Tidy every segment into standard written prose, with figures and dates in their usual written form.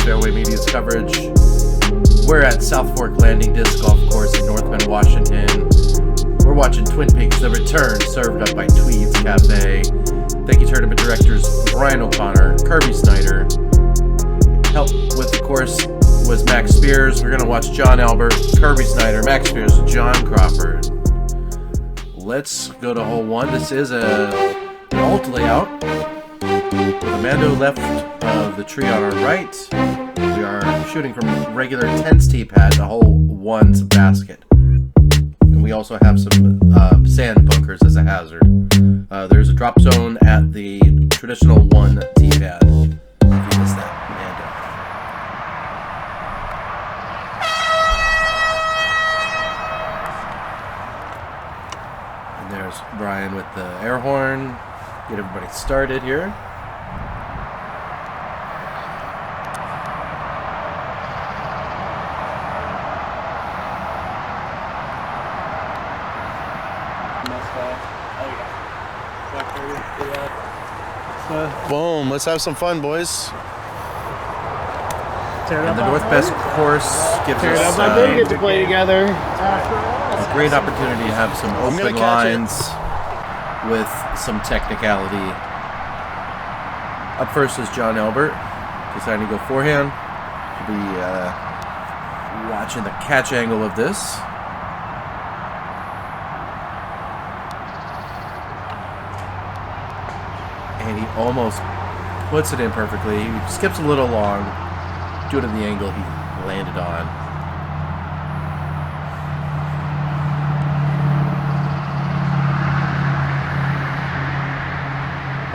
Fairway Media's coverage. We're at South Fork Landing Disc Golf Course in North Bend, Washington. We're watching TwinPeaks The Return, served up by Twede's Cafe. Thank you, tournament directors Brian O'Connor, Kirby Snyder. Help with the course was Max Spears. We're going to watch John Albert, Kirby Snyder, Max Spears, John Crawford. Let's go to hole 1. This is an alt layout with Amando left of the tree on our right. We are shooting from regular 10's tee pad to hole 1's basket. And we also have some sand bunkers as a hazard. There's a drop zone at the traditional 1 tee pad. If you missed that, Amando. And there's Brian with the air horn. Get everybody started here. Boom, let's have some fun, boys. And the Northwest course gives us get to play together. A great opportunity to have some open lines with some technicality. Up first is John Albert, deciding to go forehand. We'll be watching the catch angle of this. And he almost puts it in perfectly. He skips a little long due to the angle he landed on.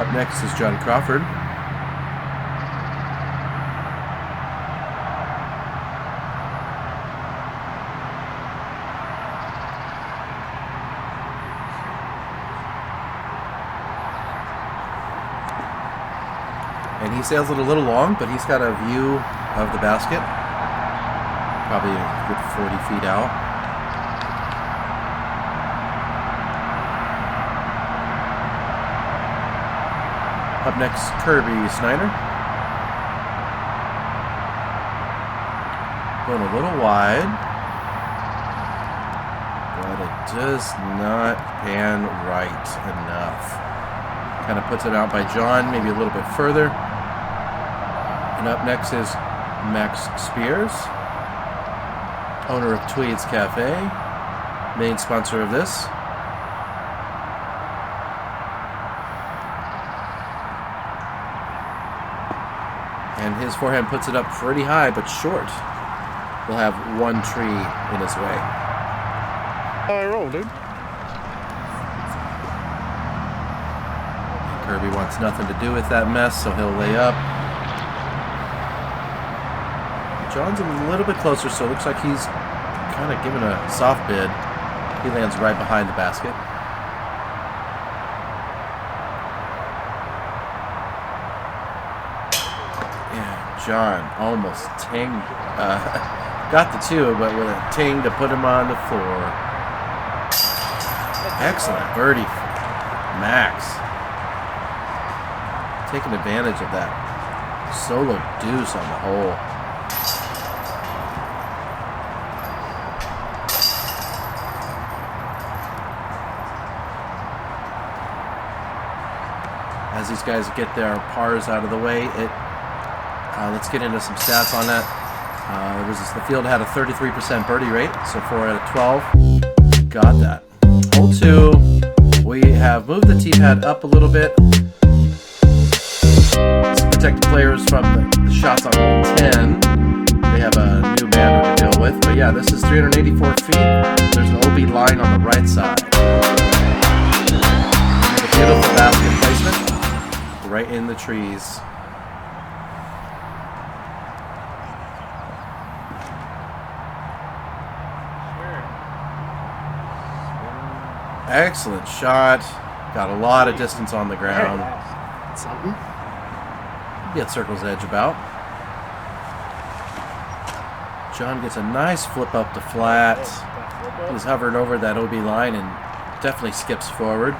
Up next is John Crawford. And he sails it a little long, but he's got a view of the basket. Probably a good 40 feet out. Up next, Kirby Snyder. Going a little wide. But it does not pan right enough. Kind of puts it out by John, maybe a little bit further. And up next is Max Spears, owner of Twede's Cafe, main sponsor of this. And his forehand puts it up pretty high, but short. We'll have one tree in his way. I roll, dude. Kirby wants nothing to do with that mess, so he'll lay up. John's a little bit closer, so it looks like he's kind of giving a soft bid. He lands right behind the basket. Yeah, John almost got the two, but with a ting to put him on the floor. Excellent birdie, Max. Taking advantage of that solo deuce on the hole. As these guys get their pars out of the way, let's get into some stats on that. The field had a 33% birdie rate, so 4 out of 12. Got that. Hole 2, we have moved the tee pad up a little bit to protect the players from the shots on hole 10. They have a new banner to deal with, but yeah, this is 384 feet. There's an OB line on the right side. A beautiful basket placement. Right in the trees. Excellent shot. Got a lot of distance on the ground. Something. Be at circle's edge about. John gets a nice flip up to flat. He's hovering over that OB line and definitely skips forward.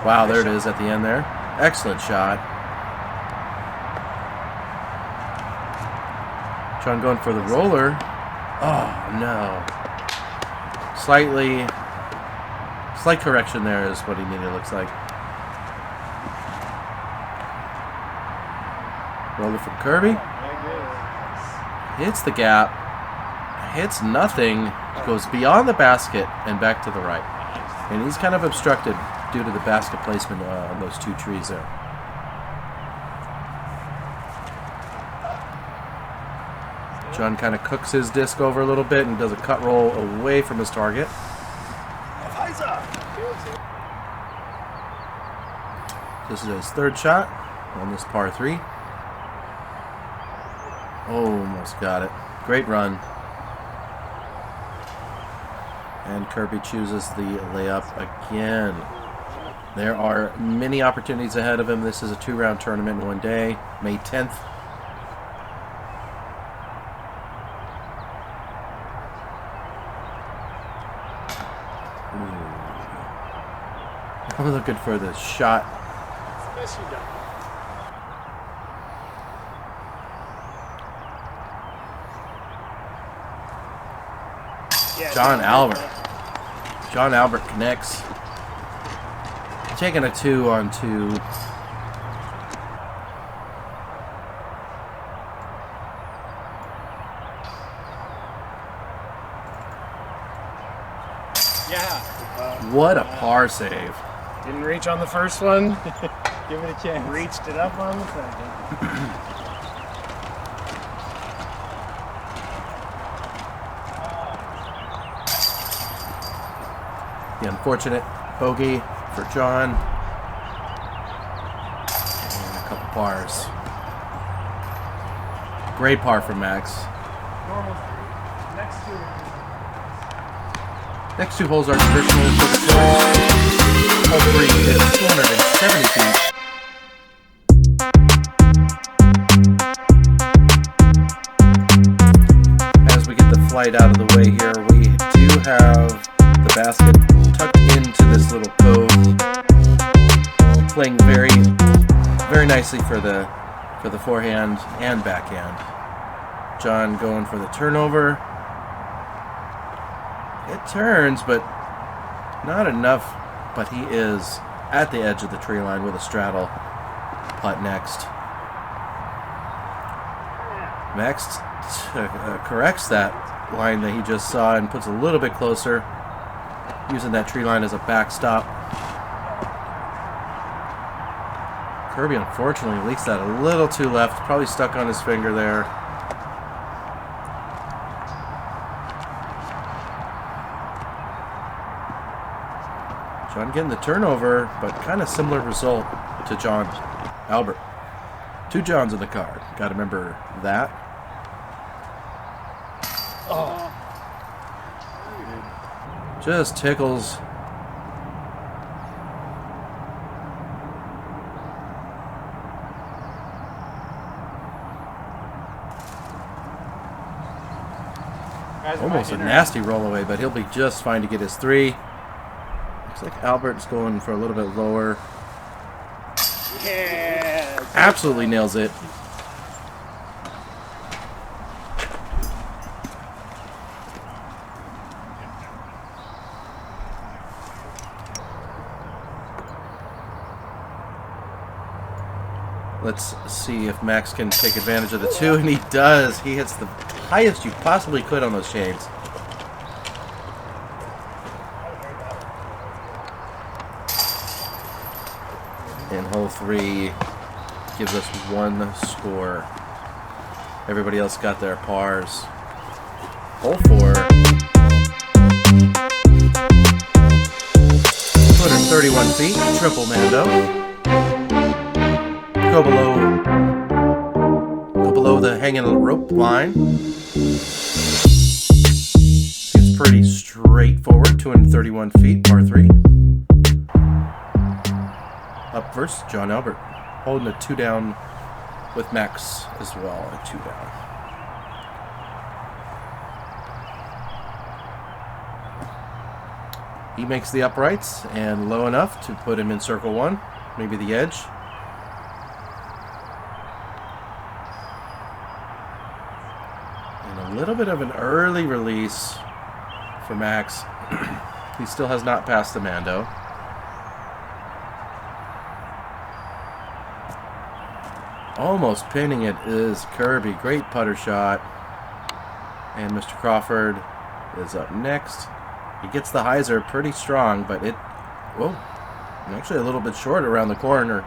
Wow, there it is at the end there. Excellent shot. John going for the roller. Oh, no. Slight correction there is what he needed, looks like. Roller from Kirby. Hits the gap. Hits nothing. Goes beyond the basket and back to the right. And he's kind of obstructed due to the basket placement on those two trees there. John kind of cooks his disc over a little bit and does a cut roll away from his target. This is his third shot on this par 3. Almost got it. Great run. And Kirby chooses the layup again. There are many opportunities ahead of him. This is a 2-round tournament in one day, May 10th. I'm looking for the shot. John Albert. John Albert connects. Taking a 2-on-2. Yeah. What a par save. Didn't reach on the first one. Give it a chance. Reached it up on the second. The unfortunate bogey for John. And a couple pars. Great par from Max. Next two holes are traditional for the course. Hole 3 is 270 feet. As we get the flight out of the way here, we do have the basket tucked into this little cove, playing very, very nicely for the forehand and backhand. John going for the turnover. It turns, but not enough. But he is at the edge of the tree line with a straddle putt next. Next corrects that line that he just saw and puts a little bit closer, using that tree line as a backstop. Kirby unfortunately leaks that a little too left, probably stuck on his finger there. John getting the turnover, but kind of similar result to John Albert. 2 Johns in the card. Got to remember that. Oh. Just tickles. Almost a nasty roll away, but he'll be just fine to get his 3. Looks like Albert's going for a little bit lower. Yeah. Absolutely nails it. Let's see if Max can take advantage of the 2, and he does. He hits the highest you possibly could on those shades. And hole 3 gives us 1 score. Everybody else got their pars. Hole 4. 231 feet, triple Mando. Go below the hanging rope line. Seems pretty straightforward. 231 feet, par 3. Up first, John Albert, holding a 2 down with Max as well, a 2 down. He makes the uprights and low enough to put him in circle 1, maybe the edge. little bit of an early release for Max. He still has not passed the Mando. Almost pinning it is Kirby. Great putter shot. And Mr. Crawford is up next. He gets the hyzer pretty strong, but it... Whoa. Actually a little bit short around the corner.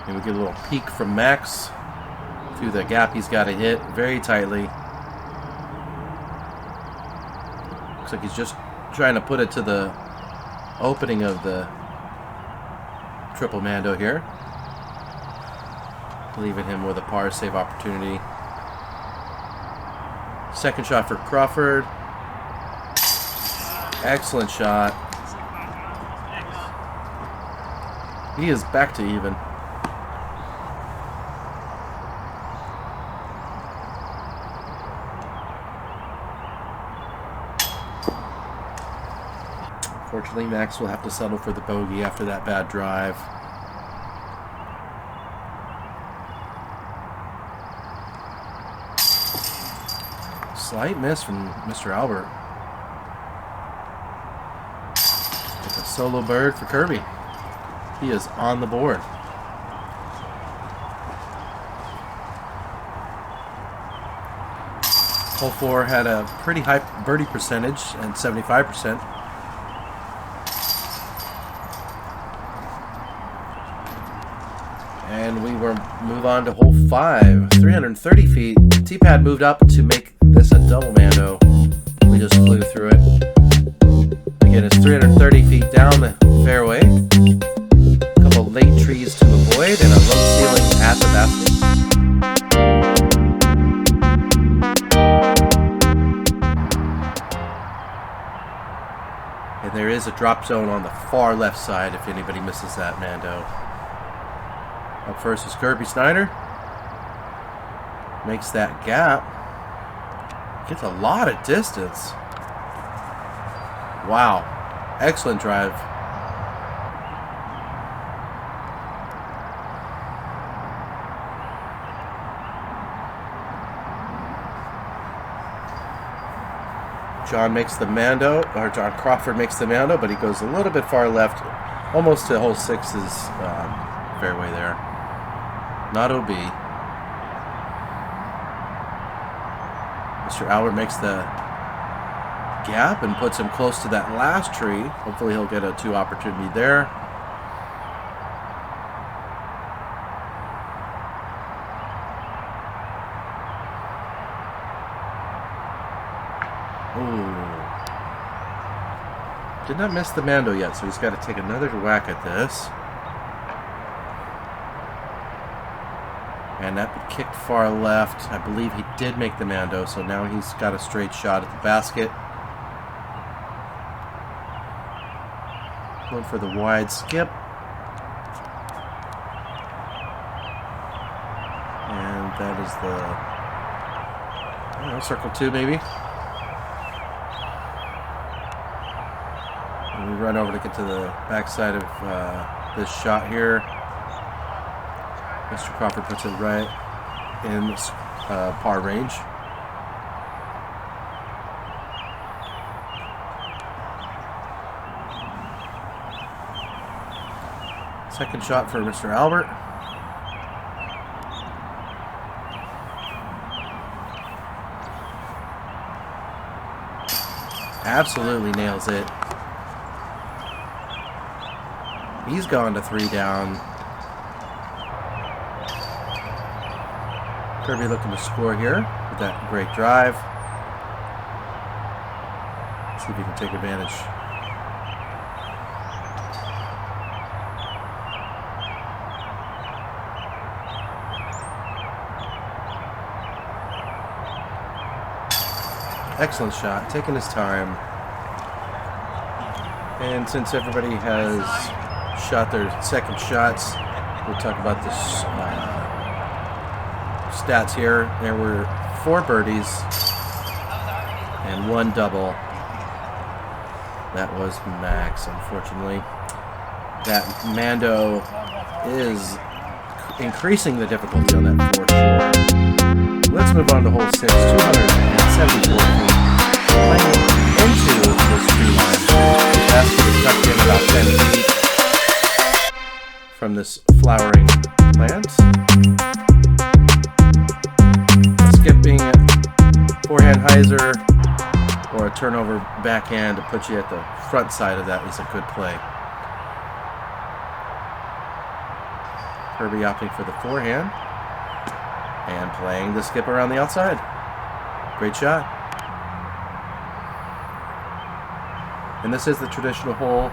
And we get a little peek from Max through the gap he's got to hit very tightly. Looks like he's just trying to put it to the opening of the triple Mando here, leaving him with a par save opportunity. Second shot for Crawford. Excellent shot. He is back to even. Fortunately, Max will have to settle for the bogey after that bad drive. Slight miss from Mr. Albert. It's a solo bird for Kirby. He is on the board. Hole 4 had a pretty high birdie percentage and 75%. And we will move on to hole 5, 330 feet. T-pad moved up to make this a double Mando. We just flew through it. Again, it's 330 feet down the fairway. A couple late trees to avoid and a low ceiling at the basket. And there is a drop zone on the far left side if anybody misses that Mando. Up first is Kirby Snyder. Makes that gap. Gets a lot of distance. Wow. Excellent drive. John makes the Mando, or John Crawford makes the Mando, but he goes a little bit far left, almost to hole 6's fairway there. Not OB. Mr. Albert makes the gap and puts him close to that last tree. Hopefully he'll get a 2 opportunity there. Ooh. Did not miss the Mando yet, so he's got to take another whack at this. And that kicked far left. I believe he did make the Mando, so now he's got a straight shot at the basket. Going for the wide skip. And that is the, I don't know, circle 2 maybe. And we run over to get to the backside of this shot here. Mr. Crawford puts it right in par range. Second shot for Mr. Albert. Absolutely nails it. He's gone to 3 down. Kirby looking to score here with that great drive. See if he can take advantage. Excellent shot, taking his time. And since everybody has shot their second shots, we'll talk about this stats here. There were 4 birdies and 1 double. That was Max, unfortunately. That Mando is increasing the difficulty on that 4th shore. Let's move on to hole 6, 274 feet. Playing into this tree line. Basket is tucked in about 10 feet from this flowering plant. Skipping forehand hyzer or a turnover backhand to put you at the front side of that is a good play. Kirby opting for the forehand and playing the skip around the outside. Great shot. And this is the traditional hole.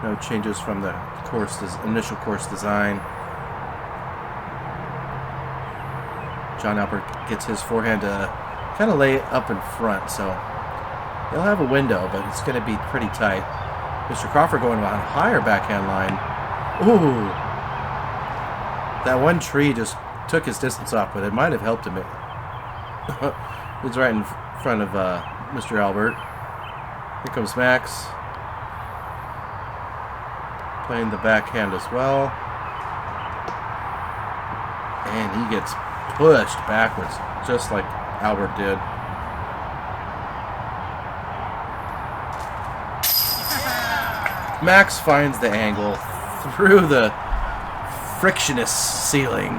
No changes from the initial course design. John Albert gets his forehand to kind of lay it up in front, so he'll have a window, but it's going to be pretty tight. Mr. Crawford going on a higher backhand line. Ooh! That one tree just took his distance off, but it might have helped him. He's right in front of Mr. Albert. Here comes Max. Playing the backhand as well. And he gets pushed backwards, just like Albert did. Max finds the angle through the frictionless ceiling.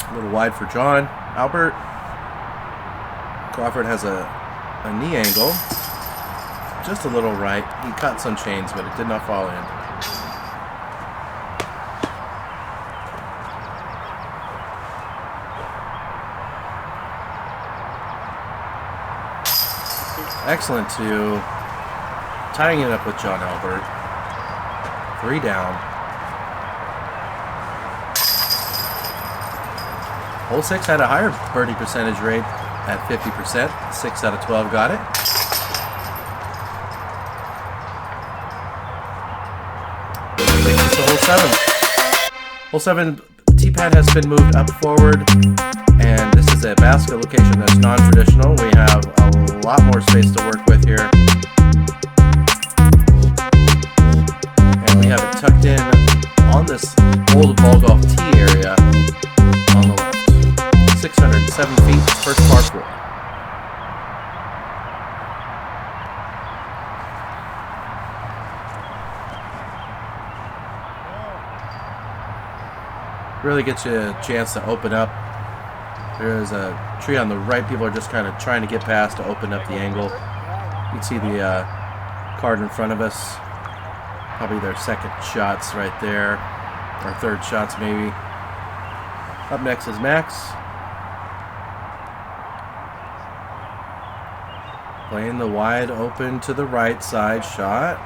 A little wide for John Albert. Crawford has a knee angle, just a little right. He cut some chains, but it did not fall in. Excellent too. Tying it up with John Albert. 3 down. Hole 6 had a higher birdie percentage rate at 50%. 6 out of 12 got it. Takes us to hole 7. Hole 7 tee-pad has been moved up forward, and this is a basket location that's non-traditional. We have a lot more space to work with here. And we have it tucked in on this old ball golf tee area on the left. 607 feet, first par 4. Really gets you a chance to open up. There's a tree on the right. People are just kind of trying to get past to open up the angle. You can see the card in front of us. Probably their second shots right there. Or third shots maybe. Up next is Max. Playing the wide open to the right side shot.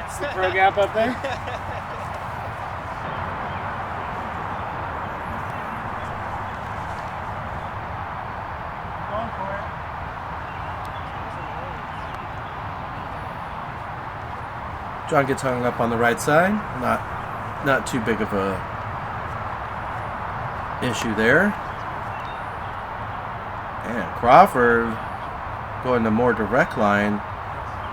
It's the pro gap up there. Going for it. John gets hung up on the right side. Not too big of a issue there. And Crawford going to more direct line.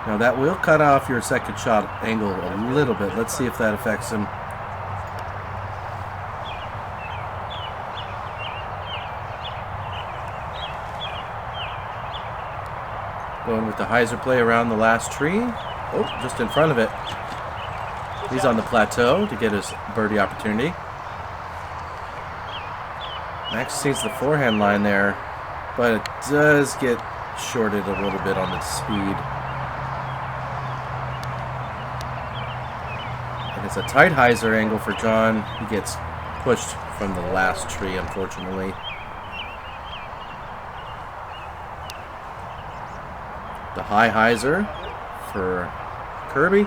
Now that will cut off your second shot angle a little bit. Let's see if that affects him. Going with the hyzer play around the last tree. Oh, just in front of it. He's on the plateau to get his birdie opportunity. Max sees the forehand line there, but it does get shorted a little bit on the speed. And it's a tight hyzer angle for John. He gets pushed from the last tree, unfortunately. The high hyzer for Kirby.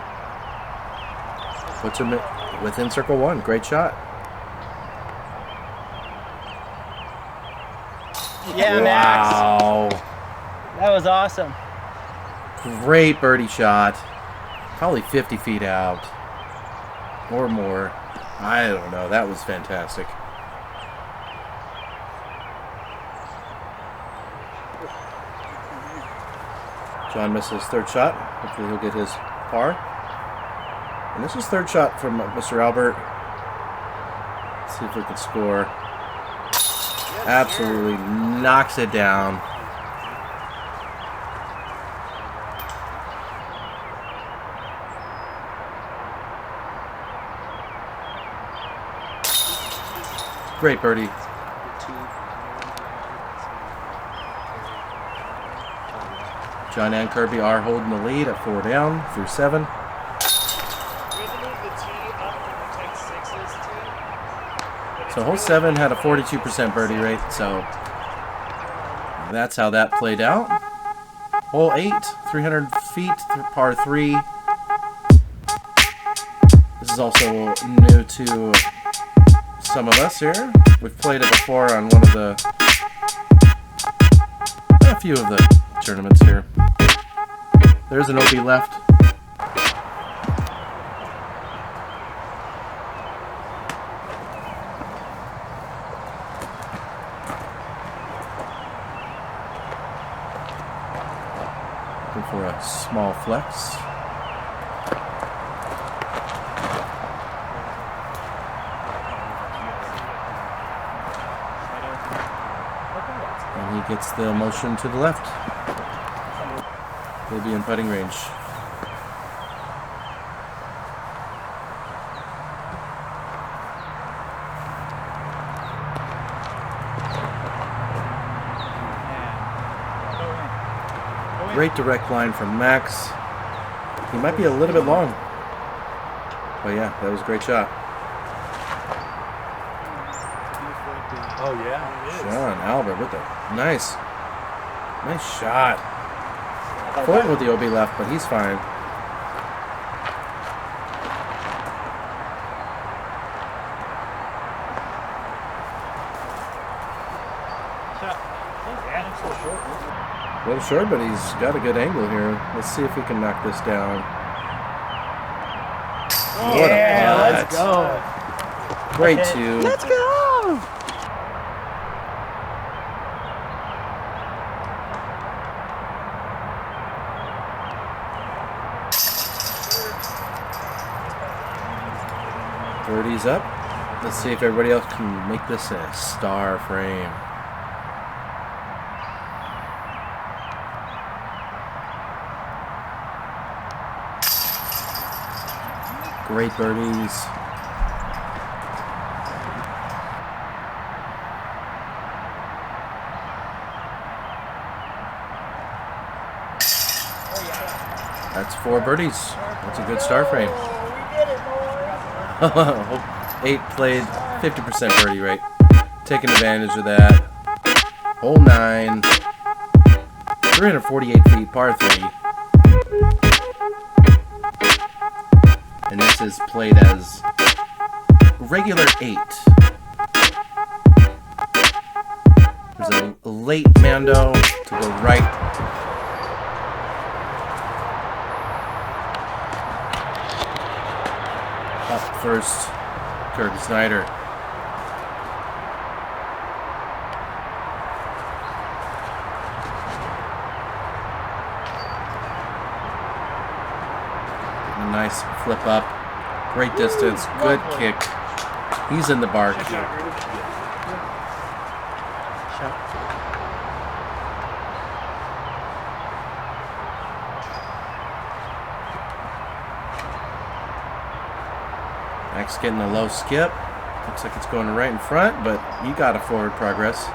Puts him within circle 1. Great shot. Yeah, wow. Max. That was awesome. Great birdie shot. Probably 50 feet out. Or more. I don't know. That was fantastic. John missed his third shot. Hopefully he'll get his par. And this is third shot from Mr. Albert. Let's see if we can score. Absolutely knocks it down. Great birdie. John and Kirby are holding the lead at 4 down through 7. So hole 7 had a 42% birdie rate, so that's how that played out. Hole 8, 300 feet, par 3. This is also new to some of us here. We've played it before on a few of the tournaments here. There's an OB left. Looking for a small flex. And he gets the motion to the left. He'll be in putting range. Great direct line from Max. He might be a little bit long. But yeah, that was a great shot. Oh yeah. John Albert with a nice shot. Flirting with the OB left, but he's fine. A little short, but he's got a good angle here. Let's see if we can knock this down. What a putt. Let's go. Great 2. Let's go. Birdie's up. Let's see if everybody else can make this a star frame. Great birdies. That's 4 birdies. That's a good star frame. 8 played 50% birdie rate. Taking advantage of that. Hole 9. 348 feet, par 3. And this is played as regular 8. There's a late Mando to the right. Up first, SNYDER. A nice flip up. Great distance. Good kick. He's in the bark. Max getting a low skip. Looks like it's going right in front, but you got a forward progress.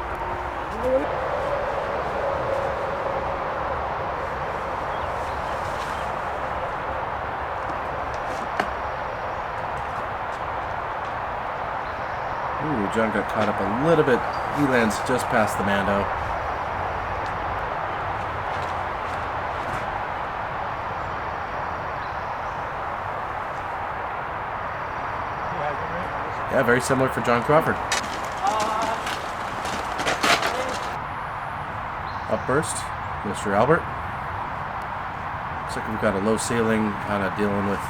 Ooh, John got caught up a little bit. He lands just past the Mando. Yeah, very similar for John Crawford. Up first, Mr. Albert. Looks like we've got a low ceiling, kind of dealing with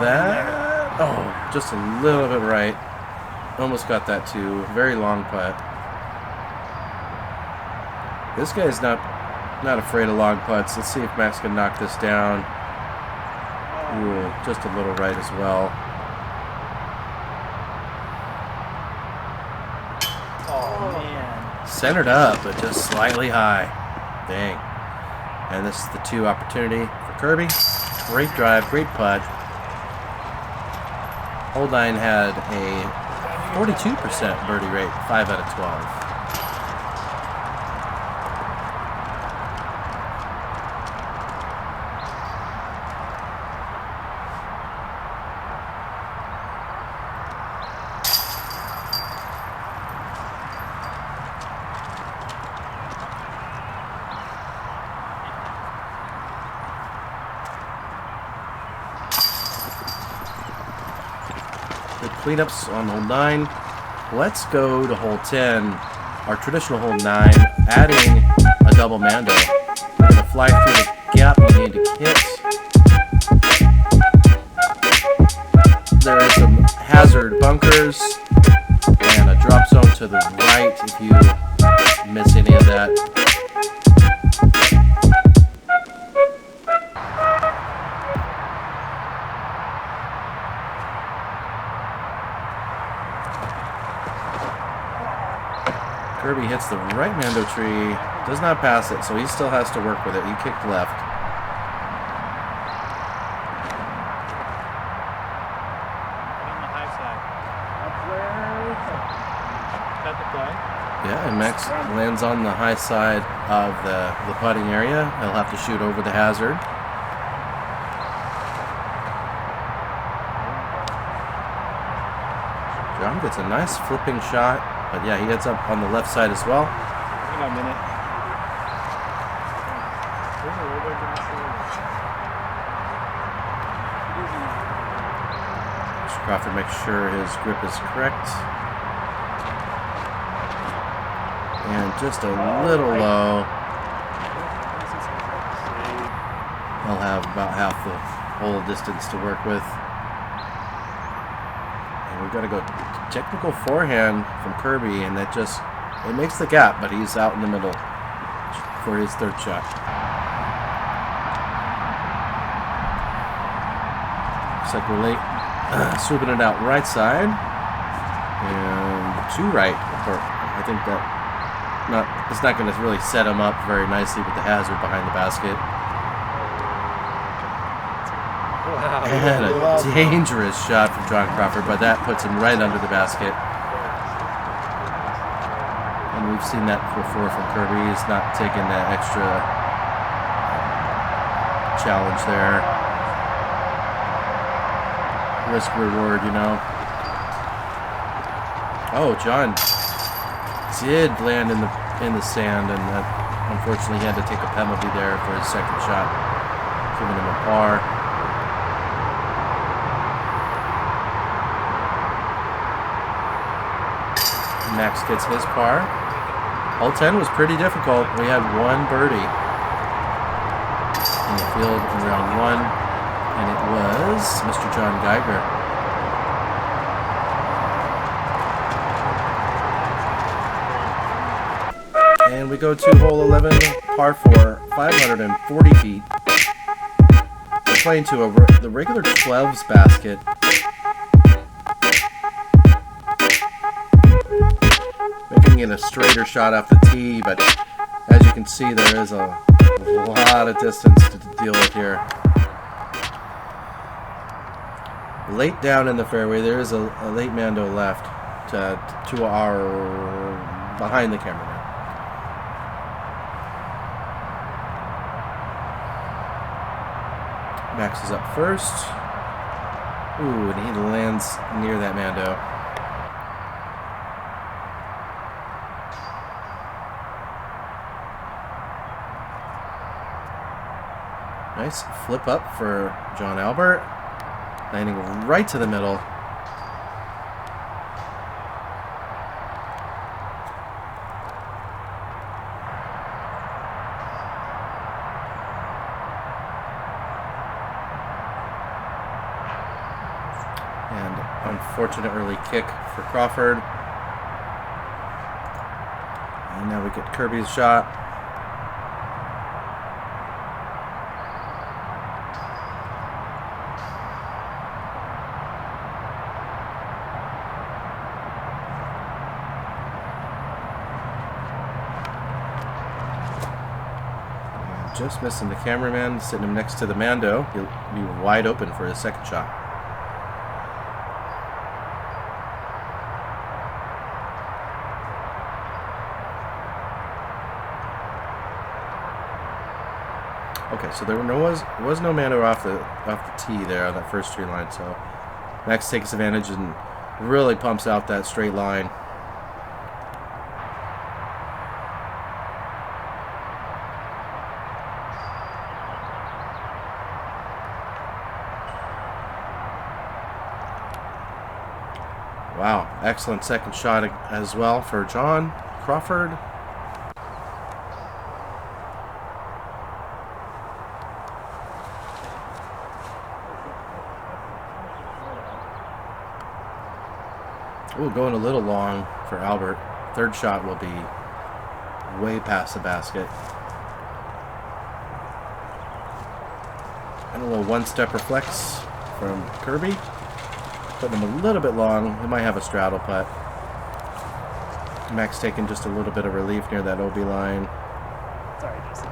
that. Oh, just a little bit right. Almost got that too. Very long putt. This guy's not Not afraid of long putts. Let's see if Max can knock this down. Ooh, just a little right as well. Oh, man. Centered up, but just slightly high. Dang. And this is the 2 opportunity for Kirby. Great drive, great putt. Hole 9 had a 42% birdie rate, 5 out of 12. Good cleanups on hole 9. Let's go to hole 10, our traditional hole 9, adding a double mando. We're going to fly through the gap we need to hit. There are some hazard bunkers and a drop zone to the right if you miss any of that. Kirby hits the right mando tree, does not pass it, so he still has to work with it. He kicked left. On the high side. Cut the play. Yeah, and Max lands on the high side of the putting area. He'll have to shoot over the hazard. John gets a nice flipping shot, but yeah, he gets up on the left side as well. Hang on a minute. Mr. Crawford makes sure his grip is correct. And just a little low. He'll have about half the hole distance to work with. And we've got to go technical forehand from Kirby, and that just, it makes the gap, but he's out in the middle for his 3rd shot. Looks like we're late. Swooping it out right side. And to right. I think that it's not going to really set him up very nicely with the hazard behind the basket. Wow. And a dangerous shot from John Crawford, but that puts him right under the basket. And we've seen that before from Kirby. He's not taking that extra challenge there. Risk reward, you know. Oh, John did land in the sand, and that, unfortunately he had to take a penalty there for his 2nd shot, giving him a par. Max gets his par. Hole 10 was pretty difficult. We had 1 birdie in the field in round 1, and it was Mr. John Geiger. And we go to hole 11, par 4, 540 feet. We're playing to the regular 12s basket. Making it a straighter shot off the tee, but as you can see, there is a lot of distance to deal with here. Late down in the fairway, there is a late mando left to our behind the camera now. Max is up first. Ooh, and he lands near that mando. Nice flip up for John Albert, landing right to the middle. And unfortunate early kick for Crawford. And now we get Kirby's shot. Just missing the cameraman, sitting him next to the Mando. He'll be wide open for his second shot. Okay, so there was no Mando off the tee there on that first tree line, so Max takes advantage and really pumps out that straight line. Wow, excellent second shot as well for John Crawford. Ooh, going a little long for Albert. Third shot will be way past the basket. And a little one-step reflex from Kirby. Putting him a little bit long. He might have a straddle putt. Max taking just a little bit of relief near that OB line. Sorry, Jason.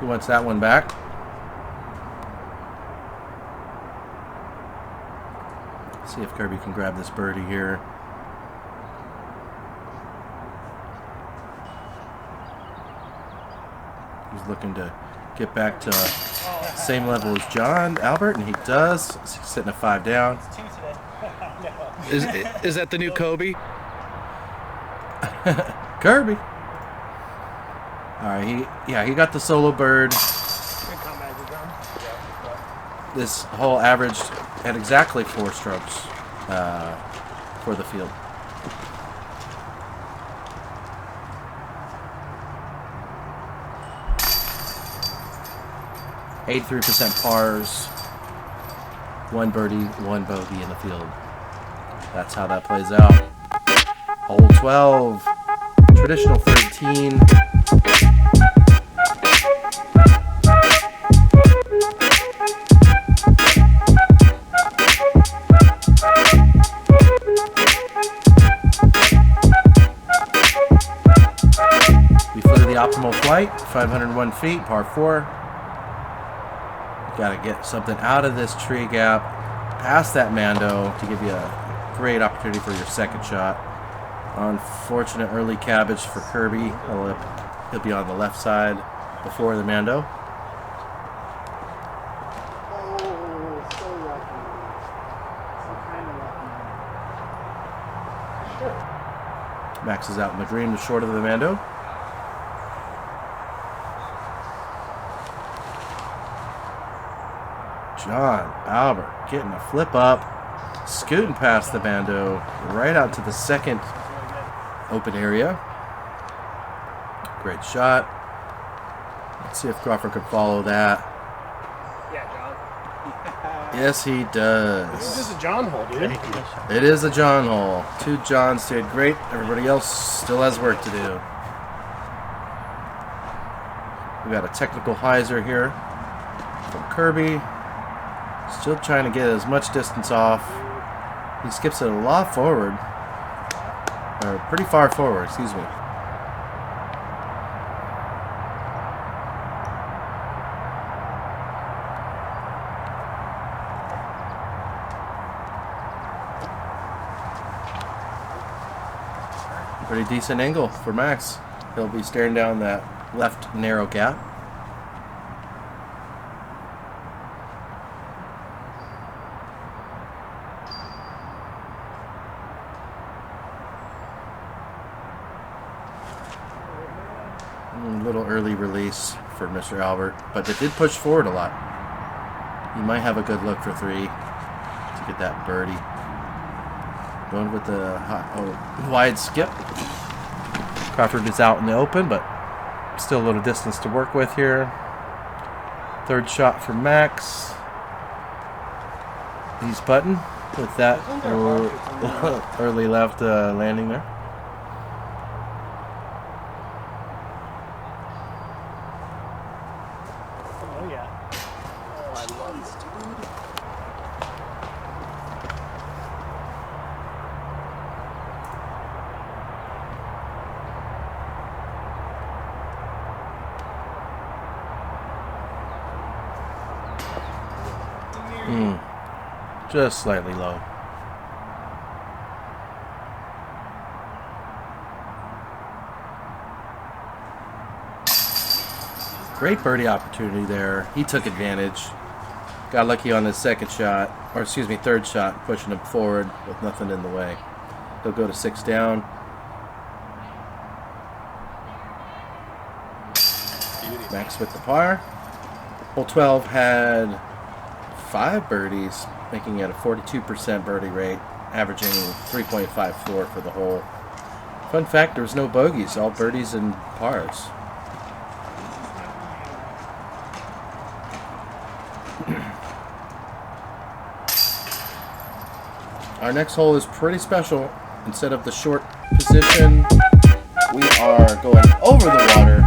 He wants that one back. See if Kirby can grab this birdie here. He's looking to get back to same level as John Albert, and he does. He's sitting at 5 down. It's 2 today. Is that the new Kobe? Kirby. All right, he got the solo bird. Good comeback, John. Yeah. This hole averaged at exactly 4 strokes for the field. .83% pars, 1 birdie, 1 bogey in the field. That's how that plays out. Hole 12, traditional 13. We flew the optimal flight, 501 feet, par 4. Got to get something out of this tree gap, past that Mando to give you a great opportunity for your second shot. Unfortunate early cabbage for Kirby. He'll be on the left side before the Mando. Oh, so lucky. So kind of lucky. Max is out in the green, just short of the Mando. John Albert getting a flip up, scooting past the Mando, right out to the second open area. Great shot. Let's see if Crawford could follow that. Yeah, John. Yes, he does. This is a John hole, dude. It is a John hole. 2 Johns did great. Everybody else still has work to do. We got a technical hyzer here from Kirby. Still trying to get as much distance off. He skips it a lot forward. Or pretty far forward, excuse me. Pretty decent angle for Max. He'll be staring down that left narrow gap. A little early release for Mr. Albert, but it did push forward a lot. He might have a good look for 3 to get that birdie. Going with the wide skip. Crawford is out in the open, but still a little distance to work with here. Third shot for Max. He's putting. with that early left landing there. Oh yeah. Oh, I love this dude. Just slightly low. Great birdie opportunity there. He took advantage. Got lucky on his second shot, or excuse me, third shot, pushing him forward with nothing in the way. He'll go to 6 down. Max with the par. Hole 12 had 5 birdies, making it a 42% birdie rate, averaging 3.54 for the hole. Fun fact, there was no bogeys, all birdies and pars. Our next hole is pretty special. Instead of the short position, we are going over the water,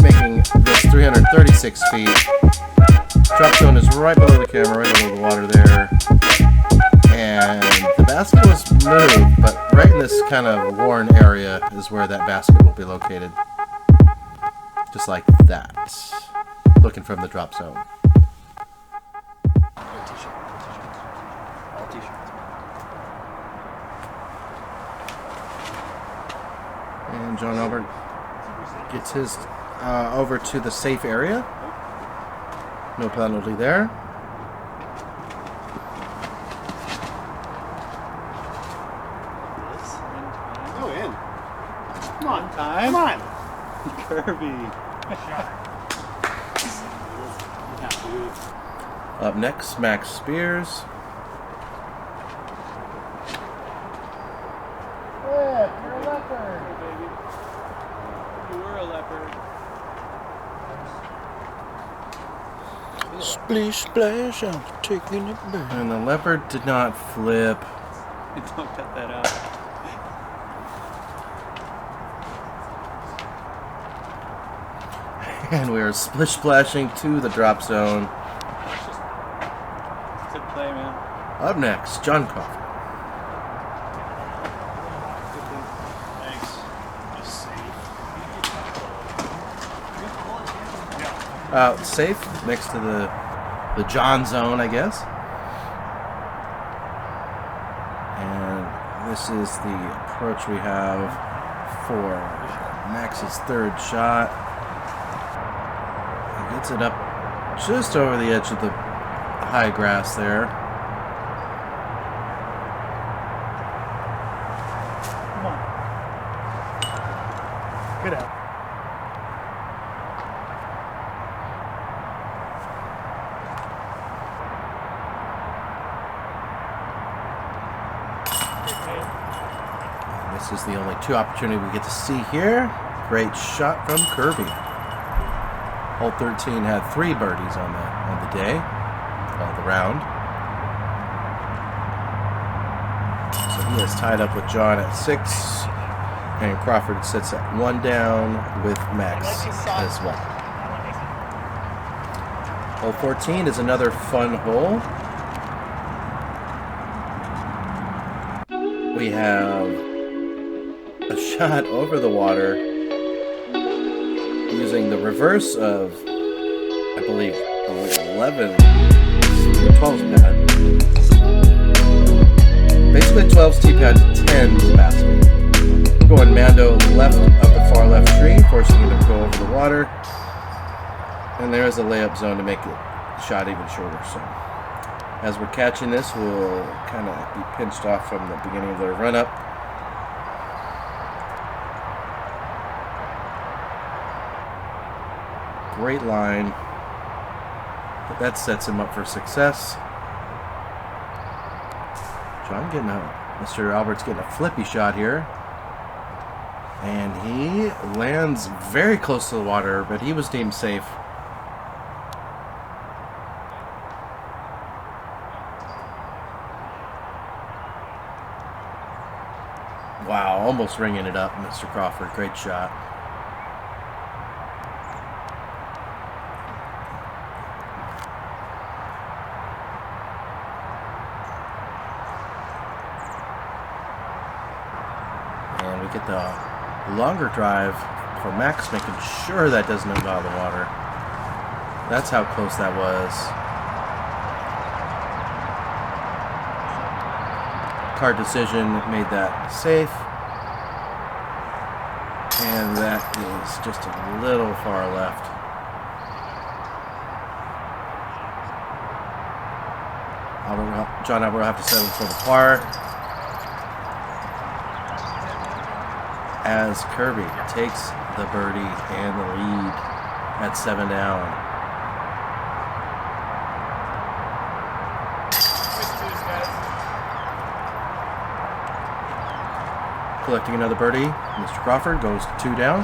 making this 336 feet. Drop zone is right below the camera, right below the water there. And the basket was moved, but right in this kind of worn area is where that basket will be located. Just like that. Looking from the drop zone. And John Albert gets his over to the safe area. No penalty there. Go in. Come on. Time. Come on. Kirby. Up next, Max Spears. Yeah, you're a leopard. Baby. You were a leopard. Splish splash, I'm taking it back. And the leopard did not flip. Don't cut that out. And we are splish splashing to the drop zone. Good play, man. Up next, John Crawford. Thanks. Just safe. Safe next to the John zone, I guess. And this is the approach we have for Max's third shot. He gets it up just over the edge of the high grass there. Come on. Good out. This is the only 2 opportunity we get to see here. Great shot from Kirby. Hole 13 had 3 birdies on the day, the round. So he is tied up with John at 6, and Crawford sits at 1 down with Max as well. Hole 14 is another fun hole. We have a shot over the water using the reverse of, I believe, 12's pad. Basically 12's tee pad, 10's basket. We're going Mando left of the far left tree, forcing him to go over the water. And there is a layup zone to make the shot even shorter. So as we're catching this, we'll kind of be pinched off from the beginning of the run-up. Great line, but that sets him up for success. Mr. Albert's getting a flippy shot here, and he lands very close to the water, but he was deemed safe. almost ringing it up, Mr. Crawford. Great shot. And we get the longer drive for Max, making sure that doesn't go out of the water. That's how close that was. Card decision made that safe. And that is just a little far left. John Albert will have to settle for the par. As Kirby takes the birdie and the lead at 7 down. Collecting another birdie, Mr. Crawford goes to 2 down.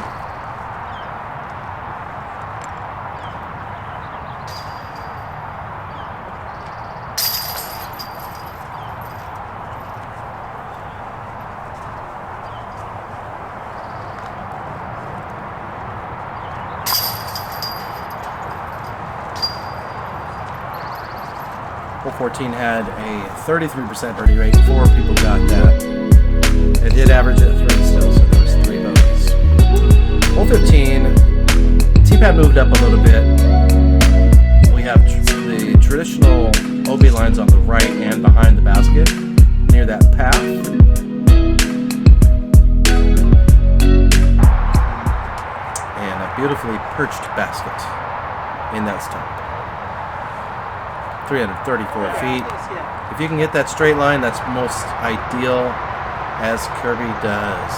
Hole 14 had a 33% birdie rate. 4 people got that. It did average at 3 still, so there was 3 bogeys. Hole 15, tee-pad moved up a little bit. We have the traditional OB lines on the right and behind the basket, near that path. And a beautifully perched basket in that stump. 334 feet. If you can get that straight line, that's most ideal. As Kirby does.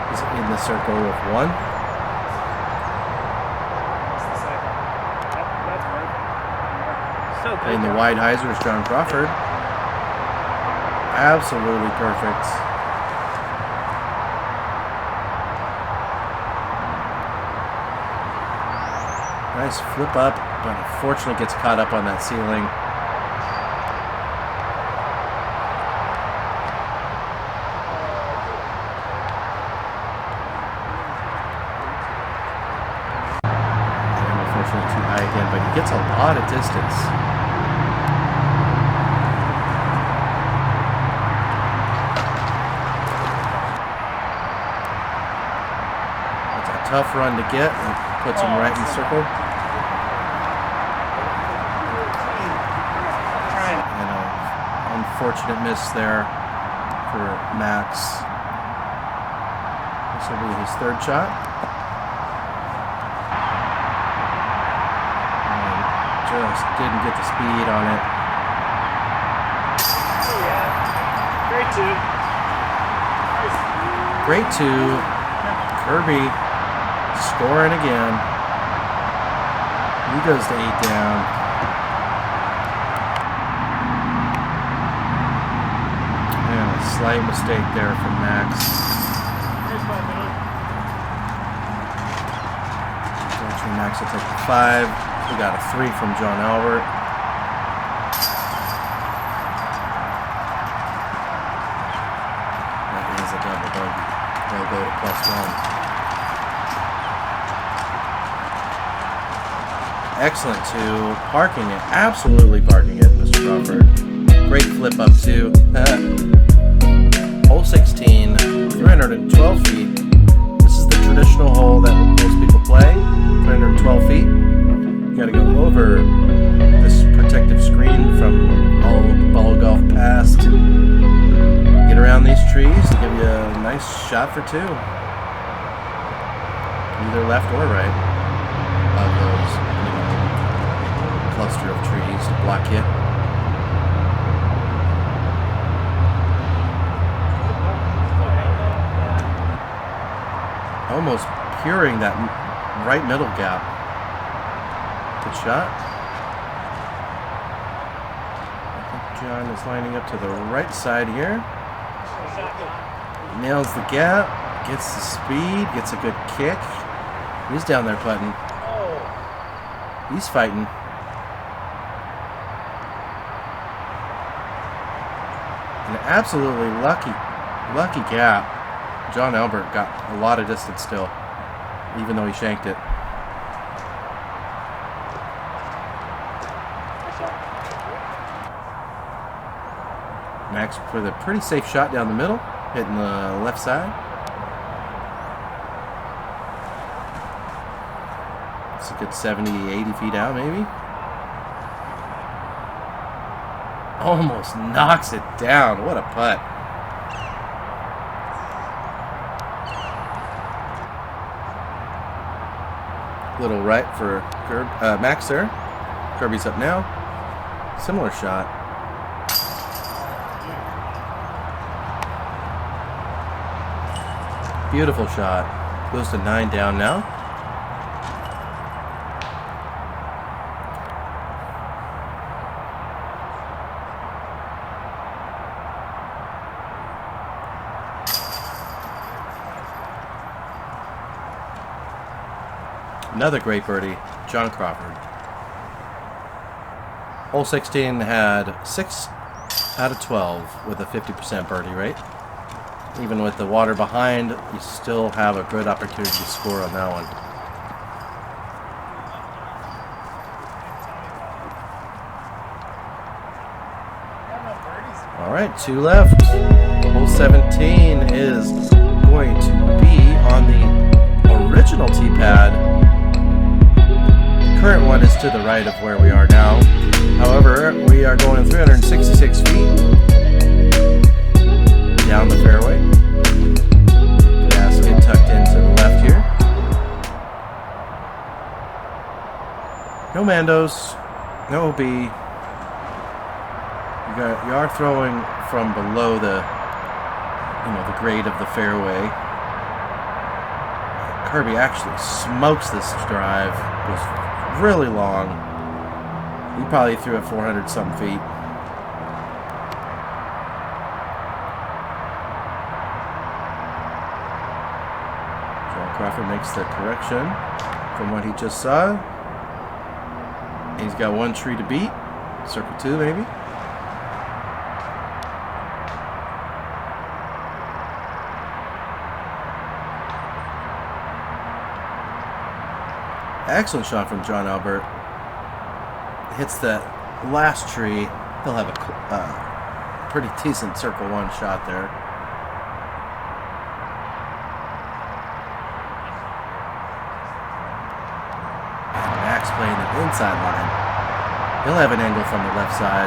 He's in the circle of 1. In the wide hyzer is John Crawford. Absolutely perfect. Nice flip up, but unfortunately gets caught up on that ceiling. Too high again, but he gets a lot of distance. It's a tough run to get. It puts him right in the circle. And an unfortunate miss there for Max. This will be his 3rd shot. Just didn't get the speed on it. Great 2. Great 2. Kirby scoring again. He goes to 8 down. And a slight mistake there from Max. Unfortunately, Max will take the 5. We got a 3 from John Albert. That is a double bogey. They'll go to +1. Excellent 2. Parking it. Absolutely parking it, Mr. Crawford. Great flip up too. Hole 16, 312 feet. This is the traditional hole that most people play. 312 feet. You gotta go over this protective screen from old ball golf past. Get around these trees to give you a nice shot for 2. Either left or right of those cluster of trees to block you. Almost curing that right middle gap. Good shot. I think John is lining up to the right side here. Nails the gap, gets the speed, gets a good kick. He's down there putting. He's fighting. An absolutely lucky gap. John Albert got a lot of distance still, even though he shanked it. Max with a pretty safe shot down the middle, hitting the left side. It's a good 70, 80 feet out, maybe. Almost knocks it down. What a putt. Little right for Max there. Kirby's up now. Similar shot. Beautiful shot. Goes to 9 down now. Another great birdie, John Crawford. Hole 16 had 6 out of 12 with a 50% birdie rate. Even with the water behind, you still have a good opportunity to score on that one. All right, 2 left. Hole 17 is going to be on the original tee pad. The current one is to the right of where we are now. However, we are going 366 feet down the fairway. Basket tucked into the left here. No Mandos, no OB. You are throwing from below the grade of the fairway. Kirby actually smokes this drive. It was really long. He probably threw it 400 something feet. Crawford makes the correction from what he just saw. He's got 1 tree to beat. Circle 2 maybe. Excellent shot from John Albert. Hits that last tree. He'll have a pretty decent circle 1 shot there. Playing the inside line. He'll have an angle from the left side.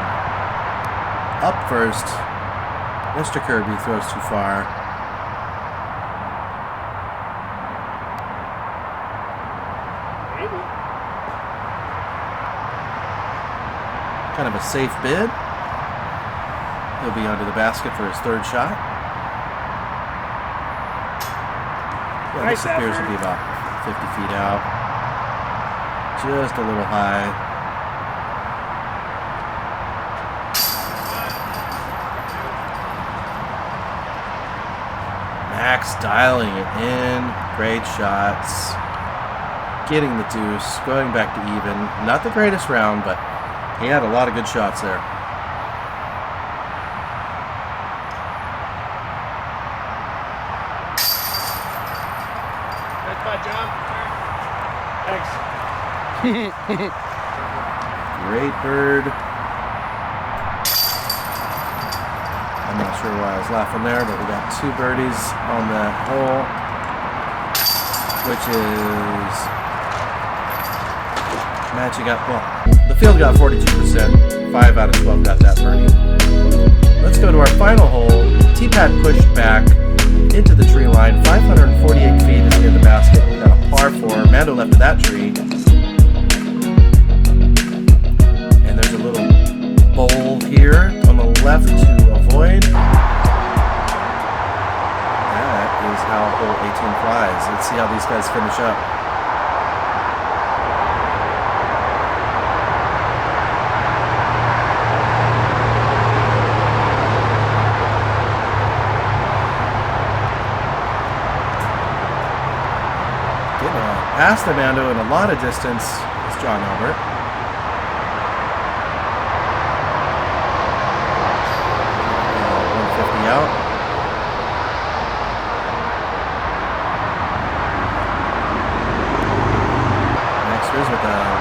Up first. Mr. Kirby throws too far. Maybe. Kind of a safe bid. He'll be under the basket for his 3rd shot. Yeah, Nice this appears to effort. be about 50 feet out. Just a little high. Max dialing it in. Great shots. Getting the deuce. Going back to even. Not the greatest round, but he had a lot of good shots there. Good putt, John. Thanks. Great bird. I'm not sure why I was laughing there, but we got 2 birdies on that hole, which is matching up. Well, the field got 42%. 5 out of 12 got that birdie. Let's go to our final hole. Tee pad pushed back into the tree line. 548 feet is near the basket. We got a par 4. Mando left of that tree. There's a little bowl here on the left to avoid. That is how hole 18 flies. Let's see how these guys finish up. Getting past the Mando in a lot of distance is John Albert. Out.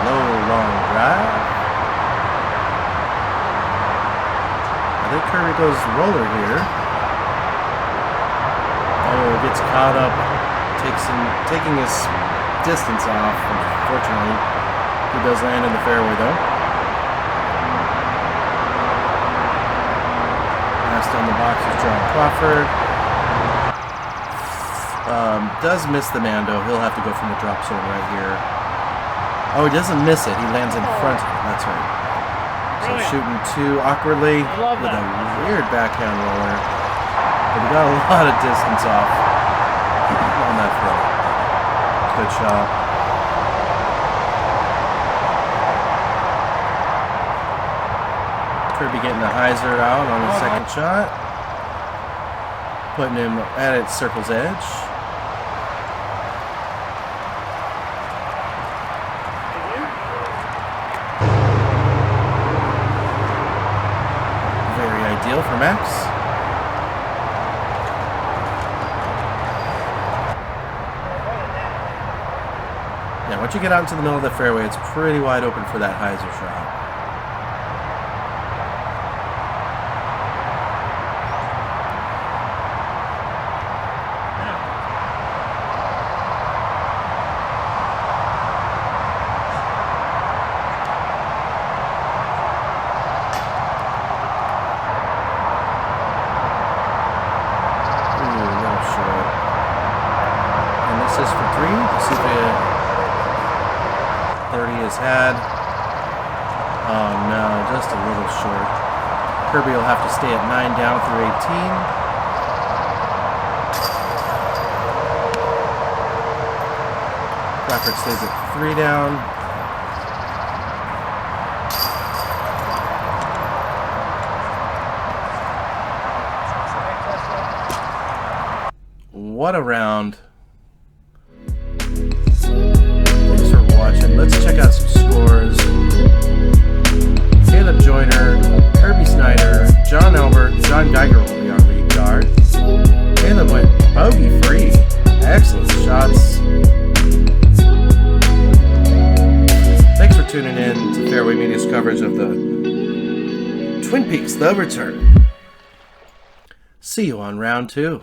low, long drive. I think Kirby goes roller here. Oh, gets caught up, taking his distance off. Unfortunately, he does land in the fairway though. Last on the box is John Crawford. Does miss the Mando. He'll have to go from the drop zone right here. Oh, he doesn't miss it. He lands in front of it. That's right. So shooting two awkwardly with a weird backhand roller. But he got a lot of distance off on that throw. Good shot. Kirby getting the hyzer out on his second shot. Putting him at its circle's edge. Very ideal for Max. Yeah, once you get out into the middle of the fairway, it's pretty wide open for that hyzer shot. Kirby will have to stay at 9 down through 18. Crawford stays at 3 down. What a round. Thanks for watching. Let's check out some scores. Caleb Joyner, Kirby Snyder, John Albert, John Geiger will be our lead guard. Caleb went bogey free. Excellent shots. Thanks for tuning in to Fairway Media's coverage of the Twin Peaks The Return. See you on round 2.